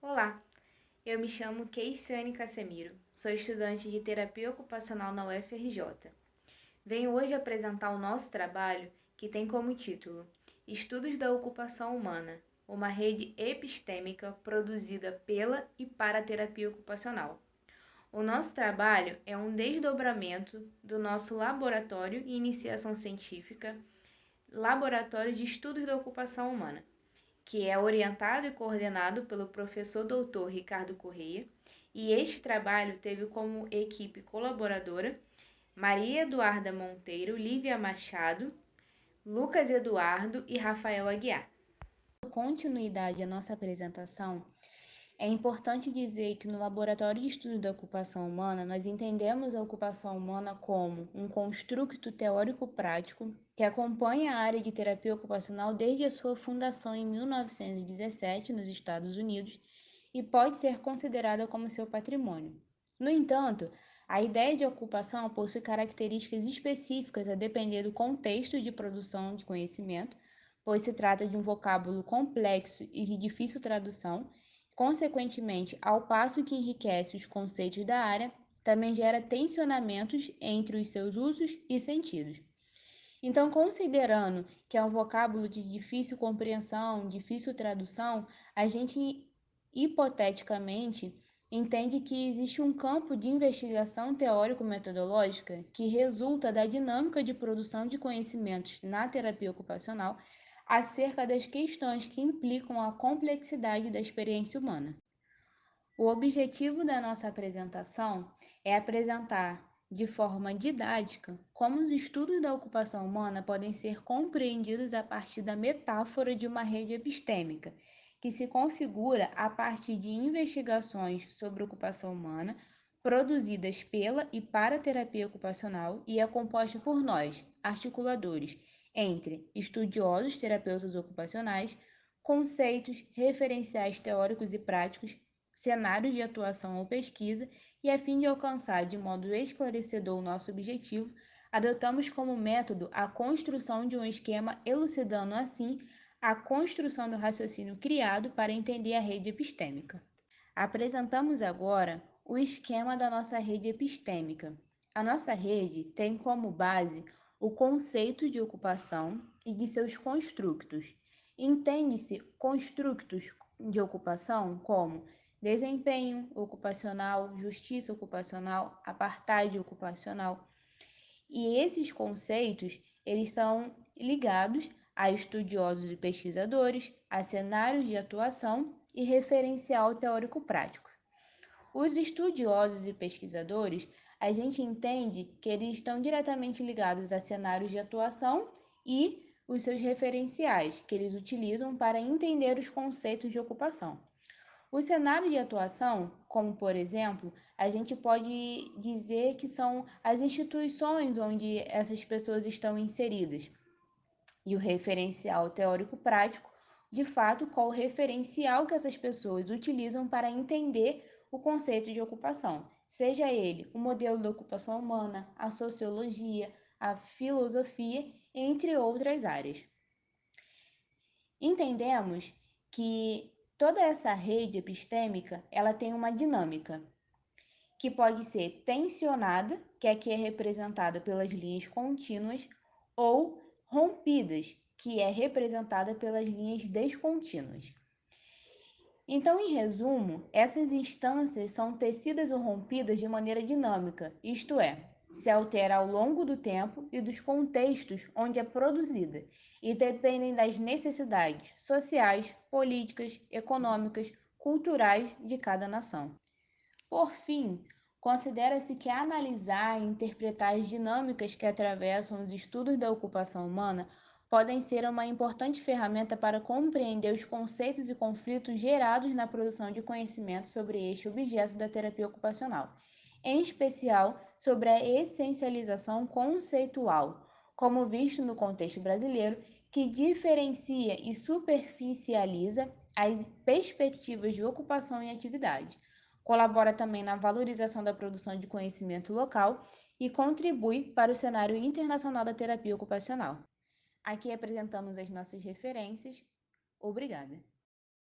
Olá, eu me chamo Keisiane Cassemiro, sou estudante de terapia ocupacional na UFRJ. Venho hoje apresentar o nosso trabalho que tem como título Estudos da Ocupação Humana, uma rede epistêmica produzida pela e para a terapia ocupacional. O nosso trabalho é um desdobramento do nosso laboratório e iniciação científica, Laboratório de Estudos da Ocupação Humana, que é orientado e coordenado pelo professor doutor Ricardo Correia, e este trabalho teve como equipe colaboradora Maria Eduarda Monteiro, Lívia Machado, Lucas Eduardo e Rafael Aguiar. Continuidade à nossa apresentação, é importante dizer que no Laboratório de Estudos da Ocupação Humana, nós entendemos a ocupação humana como um construto teórico-prático que acompanha a área de terapia ocupacional desde a sua fundação em 1917 nos Estados Unidos e pode ser considerada como seu patrimônio. No entanto, a ideia de ocupação possui características específicas a depender do contexto de produção de conhecimento, pois se trata de um vocábulo complexo e de difícil tradução. Consequentemente, ao passo que enriquece os conceitos da área, também gera tensionamentos entre os seus usos e sentidos. Então, considerando que é um vocábulo de difícil compreensão, difícil tradução, a gente hipoteticamente entende que existe um campo de investigação teórico-metodológica que resulta da dinâmica de produção de conhecimentos na terapia ocupacional acerca das questões que implicam a complexidade da experiência humana. O objetivo da nossa apresentação é apresentar de forma didática como os estudos da ocupação humana podem ser compreendidos a partir da metáfora de uma rede epistêmica, que se configura a partir de investigações sobre ocupação humana produzidas pela e para a terapia ocupacional e é composta por nós, articuladores, entre estudiosos terapeutas ocupacionais, conceitos, referenciais teóricos e práticos, cenários de atuação ou pesquisa, e a fim de alcançar de modo esclarecedor o nosso objetivo, adotamos como método a construção de um esquema, elucidando assim a construção do raciocínio criado para entender a rede epistêmica. Apresentamos agora o esquema da nossa rede epistêmica. A nossa rede tem como base o conceito de ocupação e de seus construtos. Entende-se construtos de ocupação como desempenho ocupacional, justiça ocupacional, apartheid ocupacional. E esses conceitos, eles são ligados a estudiosos e pesquisadores, a cenários de atuação e referencial teórico-prático. Os estudiosos e pesquisadores, a gente entende que eles estão diretamente ligados a cenários de atuação e os seus referenciais, que eles utilizam para entender os conceitos de ocupação. O cenário de atuação, como por exemplo, a gente pode dizer que são as instituições onde essas pessoas estão inseridas. E o referencial teórico-prático, de fato, qual o referencial que essas pessoas utilizam para entender o conceito de ocupação, seja ele o modelo da ocupação humana, a sociologia, a filosofia, entre outras áreas. Entendemos que toda essa rede epistêmica, ela tem uma dinâmica que pode ser tensionada, que aqui é representada pelas linhas contínuas, ou rompidas, que é representada pelas linhas descontínuas. Então, em resumo, essas instâncias são tecidas ou rompidas de maneira dinâmica, isto é, se altera ao longo do tempo e dos contextos onde é produzida, e dependem das necessidades sociais, políticas, econômicas, culturais de cada nação. Por fim, considera-se que analisar e interpretar as dinâmicas que atravessam os estudos da ocupação humana podem ser uma importante ferramenta para compreender os conceitos e conflitos gerados na produção de conhecimento sobre este objeto da terapia ocupacional, em especial sobre a essencialização conceitual, como visto no contexto brasileiro, que diferencia e superficializa as perspectivas de ocupação e atividade. Colabora também na valorização da produção de conhecimento local e contribui para o cenário internacional da terapia ocupacional. Aqui apresentamos as nossas referências. Obrigada.